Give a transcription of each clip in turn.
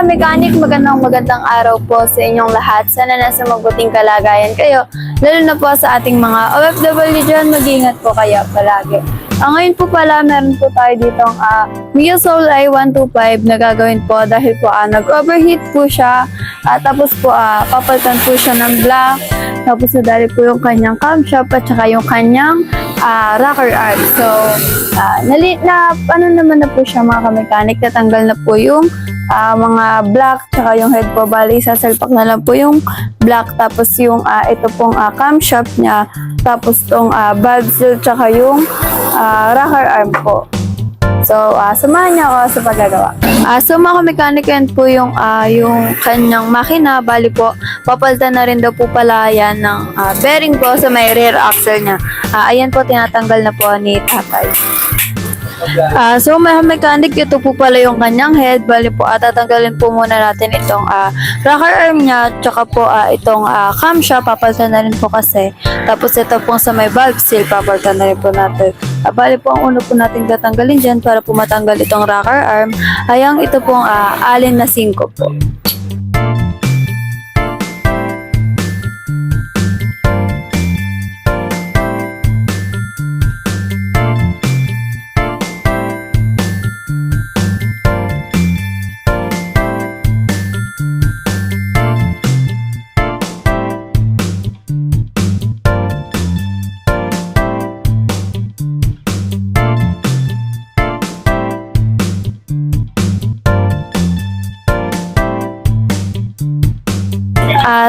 ka-mechanic, magandang araw po sa inyong lahat. Sana nasa mabuting kalagayan kayo. Lalo na po sa ating mga OFW dyan, mag-ingat po kayo palagi. Ngayon po pala, meron po tayo ditong Mia Soul i125 na gagawin po dahil po nag-overheat po siya. Tapos po papalitan po siya ng black. Tapos nadali po yung kanyang camshaft at saka yung kanyang rocker arm. So, ano naman na po siya mga ka-mechanic. Natanggal na po yung mga black tsaka yung head po. Bali, sasalpak na lang po yung black. Tapos yung ito pong camshaft niya. Tapos tong valve seal tsaka yung rocker arm po. So, samahan niya ako sa paggagawa. So, mga ka-mechanic, yan po yung kanyang makina. Bali po, papalitan na rin daw po pala yan ng bearing po sa may rear axle niya. Ayan po, tinatanggal na po ni tatay. So, mga mechanic, ito po pala yung kanyang head. Bali po, tatanggalin po muna natin itong rocker arm niya, tsaka po itong camshaft, papalitan na rin po kasi. Tapos ito pong sa may valve seal, papalitan na rin po natin. Bali po, ang uno po natin tatanggalin dyan para po matanggal itong rocker arm, ayang ito pong alin na 5 po.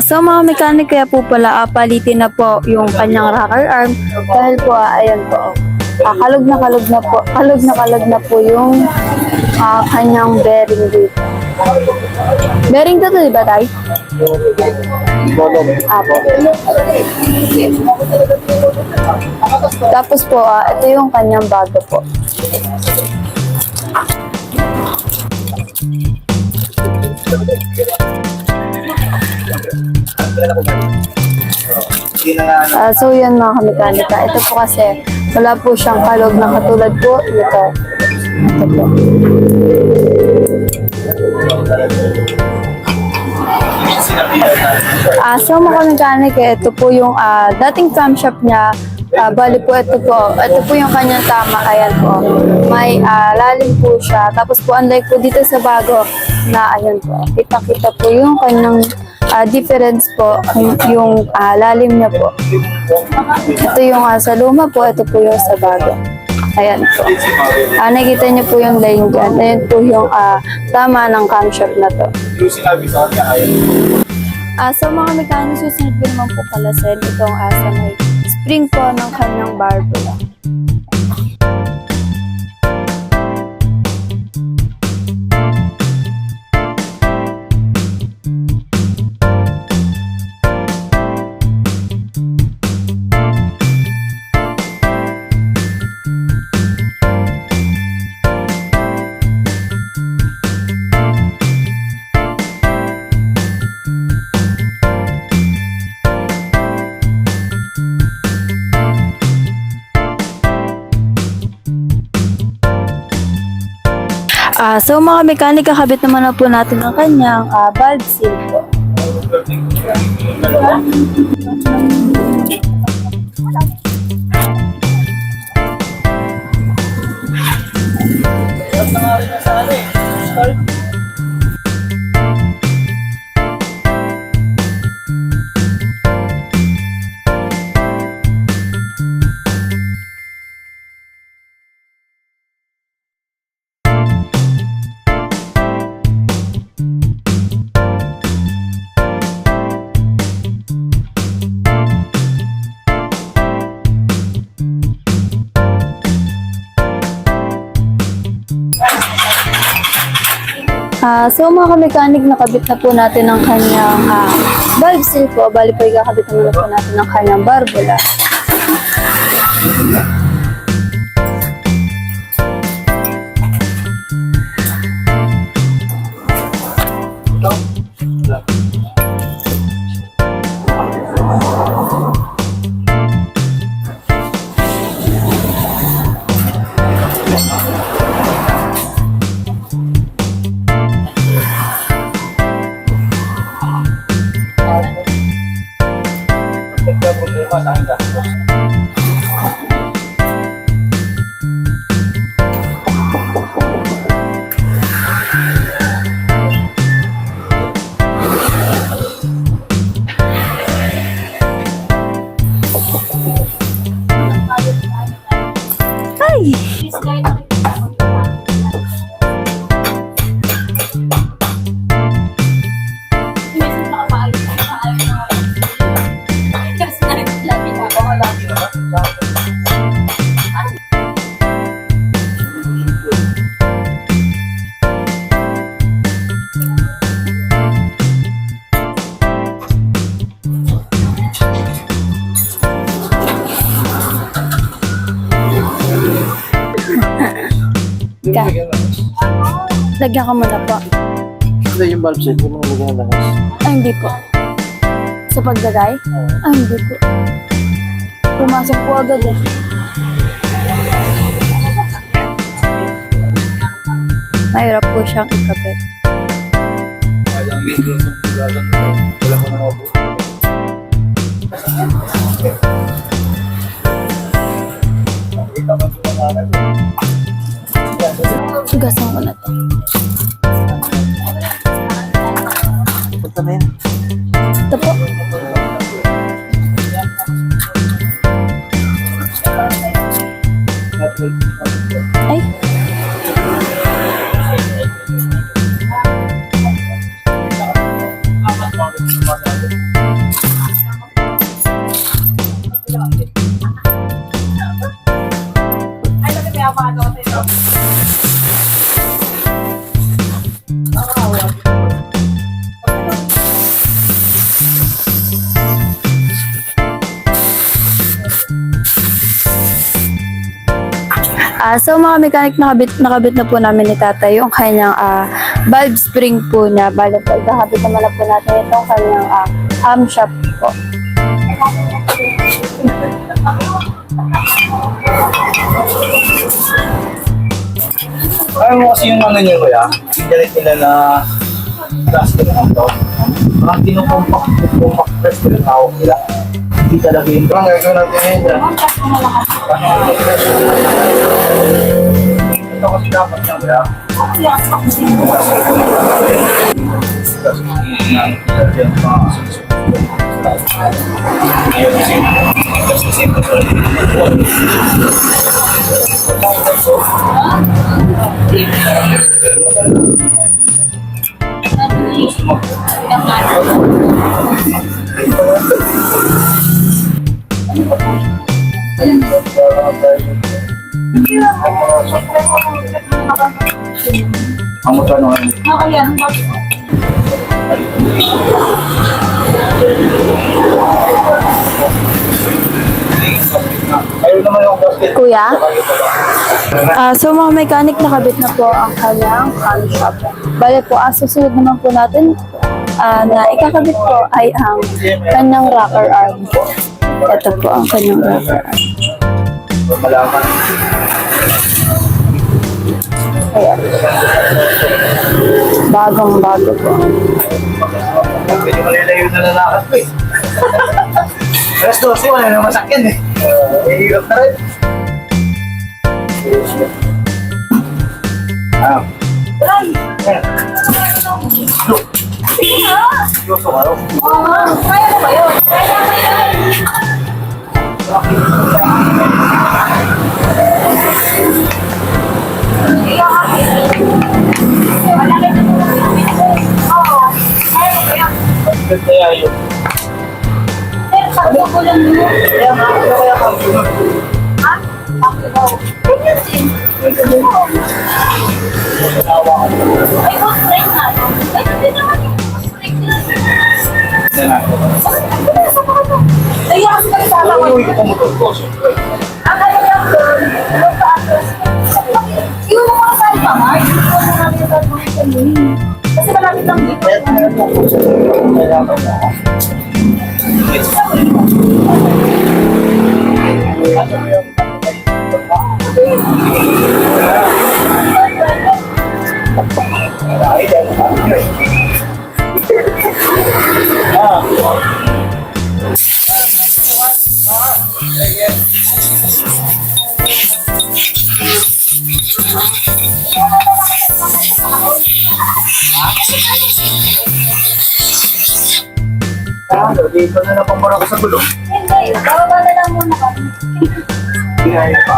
So mga mechanic, kaya po pala palitin na po yung kanyang rocker arm dahil po ayan po kalog na po yung kanyang bearing dito. Bearing to di ba tay? Apo. Tapos po ito yung kanyang bago po. So yan mga ka-mekanika, ito po kasi wala po siyang kalog na katulad po ito. Ito po. So mga ka-mekanika, ito po yung dating camshaft niya. Bali po ito po yung kanyang tama. Ayan po, may lalim po siya. Tapos po unlike po dito sa bago na ayan po, kita po yung kanyang difference po, yung lalim niya po. Ito yung sa luma po, ito po yung sa bago. Ayan po. Nakikita niyo po yung line dyan. Ayan po yung tama ng camshaft na to. So mga mechanics, susunod ko naman po palasin itong sa may spring po ng kanyang barbula. So mga mechanic, kakabit naman na po natin ang kanyang valve seal po. So mga ka-mechanic, nakabit na po natin ang kanyang valve seal po. Bali po, ikakabit na po natin ang kanyang barbula. Ay! Ka. Lagyan ko muna po. Ito yung bulb set, kung nalagyan ng langis. Ay, hindi po. Sa paglagay? Ay, hindi po. Pumasok po agad eh. Mahirap po siyang ikabit. Gasan ko na to. Punta na yan. Ito po. Ay. So mga mechanic, nakabit na po namin ni tatay yung kanyang valve spring po niya. Bale po, ikakabit naman na po natin itong kanyang camshaft po. Ayaw mo kasi yung ano nyo kuya, galit nila na plastic ng to. Parang kinukumpak press ko yung tawag nila. Hindi talaga yung parang gagawin natin ngayon dyan. Ito kasi dapat niya kuya. Ang magkano ngayon? Ayun naman yung gasket. Kuya? So mga mechanic, nakabit na po ang kanyang camshaft. Bale po, susunod naman po natin na ikakabit po ay ang kanyang rocker arm po. Ito po ang kanyang rocker arm. Malaman. Ayan. Bagong-bago po. Pwede mo nilayo na lalakas ko eh. Alas 12, wala na masakyan eh. Hirap na rin. Gusto ka rin? Kaya mo ba yun? Kaya mo yun? Kaya yun. Sabi ko lang mo. Kaya nga, kaya kang sunod. Ha? Sabi daw. Ganyan din. Ay, good friend na. Ay, hindi naman yung good friend na. Bakit ang pinasa ko ito? Ay, kasi nagsama ko. Uy, ito mo to. Ang alam yung girl, yung pa-address. Yung mga salpa nga, yung mga namin yung gagawin ko yun. Kasi malapit lang dito. Kaya meron mo po sa kailangan mo. Dito na napamara ko sa gulong. Hindi, bababa na lang muna kami. Kaya pa.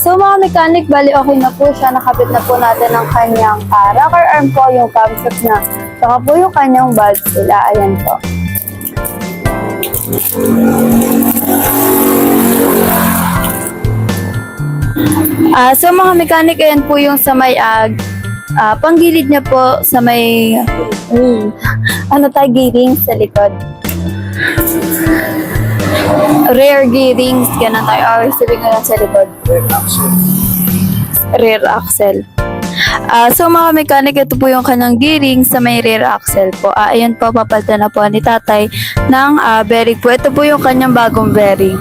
So mga mechanic, bali okay na po siya. Nakabit na po natin ang kanyang rocker arm po, yung camshaft na. Saka po yung kanyang valve sila. Ayan po. So mga mechanic, ayan po yung sa may panggilid niya po sa may gearing sa likod. Rear gearings, ganun tayo. Sabi ko lang sa likod. Rear axle. So mga mechanic, ito po yung kanyang gearing sa may rear axle po. Ayan po, papalitan na po ni tatay ng bearing po. Ito po yung kanyang bagong bearing.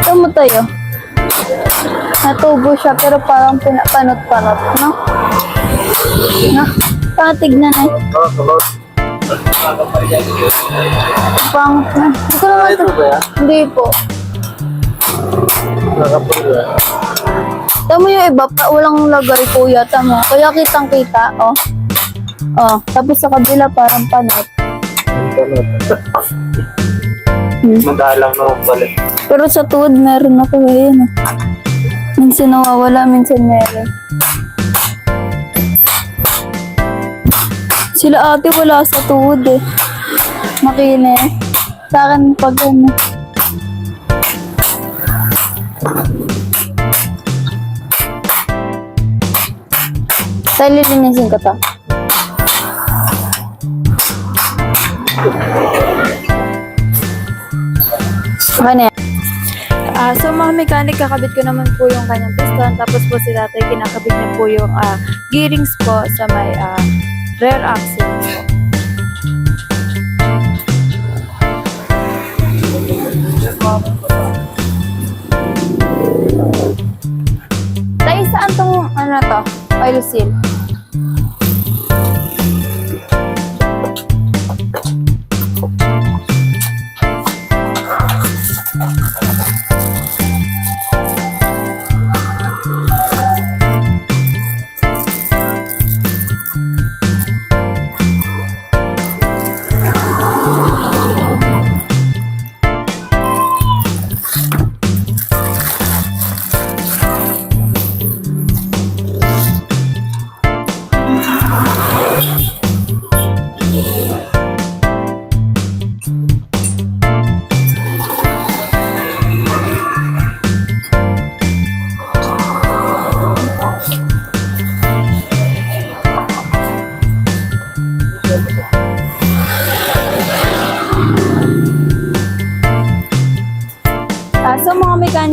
Tama tayo. Natubo siya pero parang pinapanot-panot, no? No? Tignan eh. Pangit na. Hindi ko naman Ito ba yan? Hindi po. Nakapulo yan. Tama yung iba, walang lagay kuya, tama. Kaya kitang-kita, oh. Oh, tapos sa kabila parang panot. Madalang naman pala. Pero sa tuwod meron ako ngayon. Minsan nawawala, minsan meron. Sila ate wala sa tuwod eh. Makine. Sa akin pag ano. Tayo lilinisin ko to. Okay na yan. So mga mechanic, kakabit ko naman po yung kanyang piston. Tapos po si tatay, kinakabit niya po yung gearings po sa may rear axle po. Tayo saan tong ano to? Oil seal.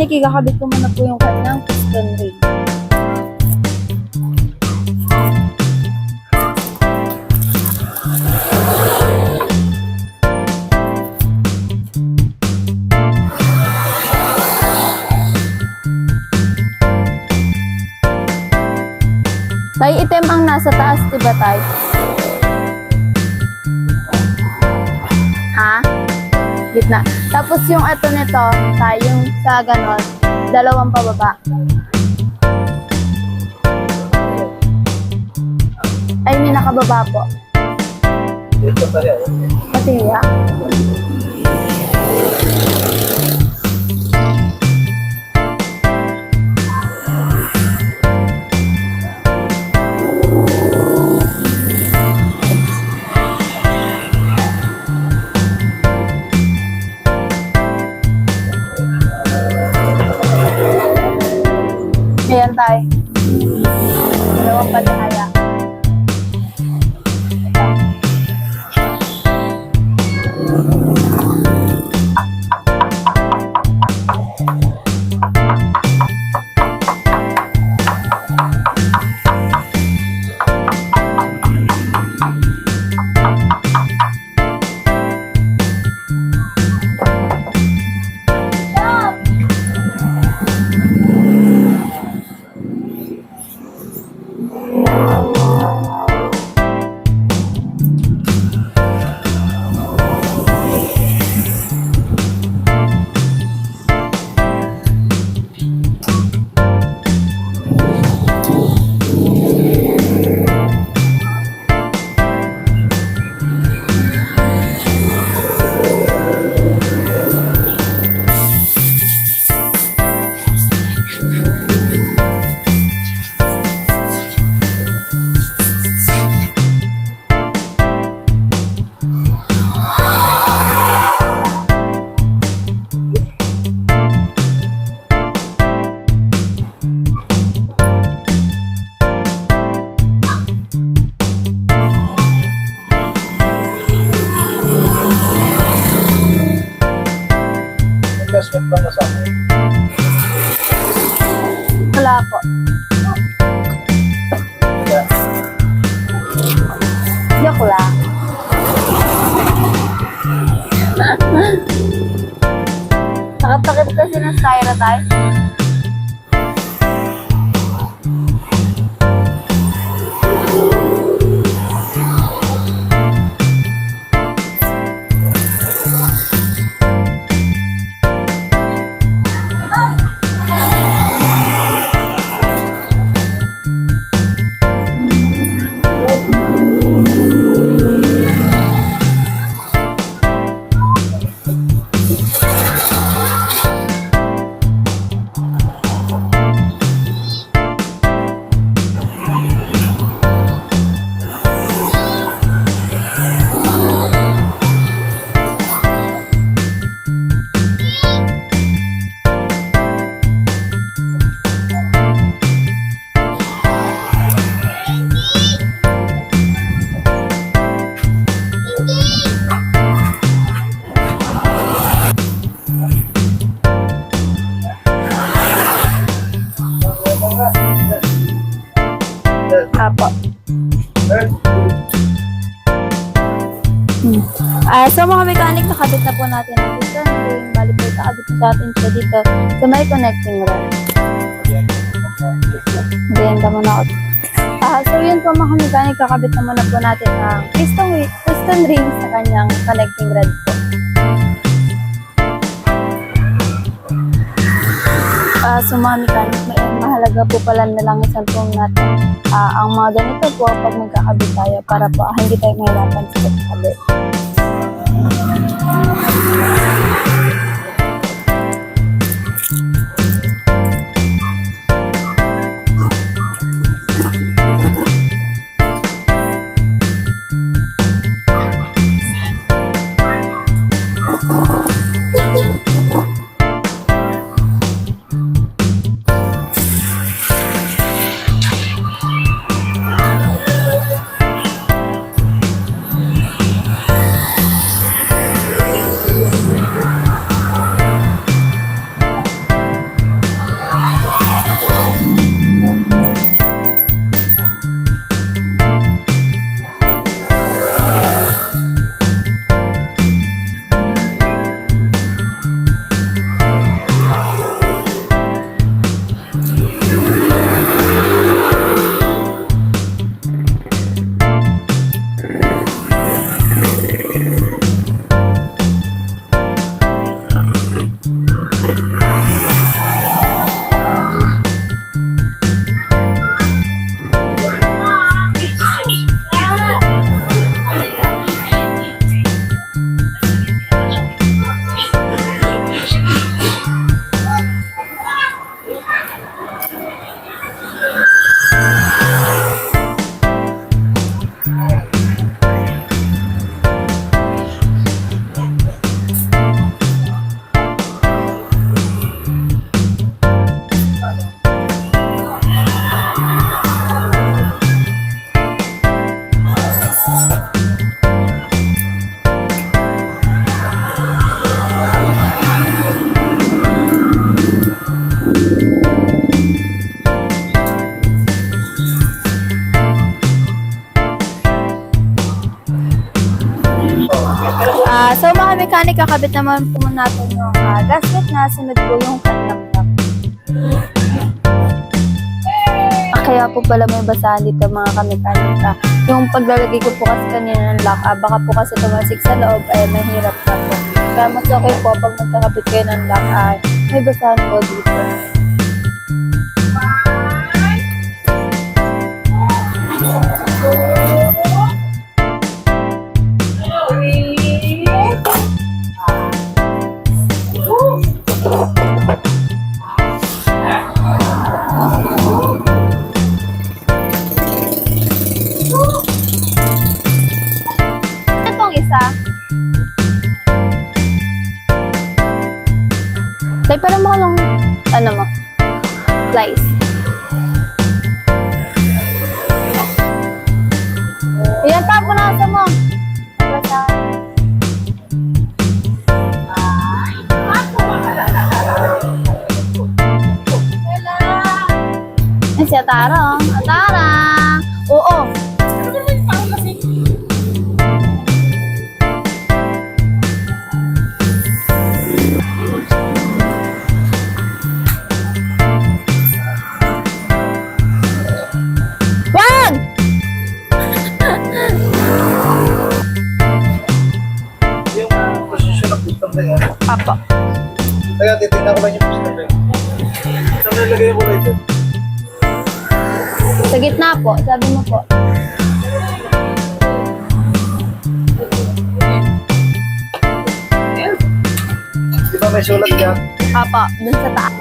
mechanic, ikakabit ko muna po yung kanyang piston ring. Tay, item ang nasa taas, diba tay? Ha? Gitna. Tapos yung ito nito, tay, yung sa ganon, dalawang pababa. Ay, may nakababa po. Dito pa rin. Pati ya. Ayan tayo. Dalawang padahaya. Investment ba na sa akin? Wala po. Joke lang. Takot-takot kasi ng styro tayo. Apo. So mga mechanic, nakabit na po natin ang piston ring. Bali po, nakabit na natin siya dito sa may connecting rod. Benta mo na ako. So yun po mga mechanic, kakabit na muna po natin ang piston ring sa kanyang connecting rod po. So mga mechanic, mahalaga po pala na lang isang po natin ang mga ganito po pag magkakabit tayo para po hindi tayo mahirapan sa pagkakabit. So mga mechanic, kakabit naman po natin yung gasket na sunod po yung kanilang top. Kaya po pala may basahan dito mga kamekanika. Yung paglalagay ko po kasi kanina ng lock, baka po kasi tumasik sa loob, ay mahirap na po. Kaya mas okay po pag magkakabit kayo ng lock, may basahan po dito. Itong isa. Tay, parang mga lang, ano mo, slice. Yan, tapunasan mo. Ay, si Atara, oh. Atara! Oo. Wag! Yung posisyon ng piston na yan. Papa. Kaya titignan ko lang yung piston na yan. Saan nilagay mo na ito? Sa gitna po, sabi mo po. Di ba may sulat yan? Papa, dun sa taas.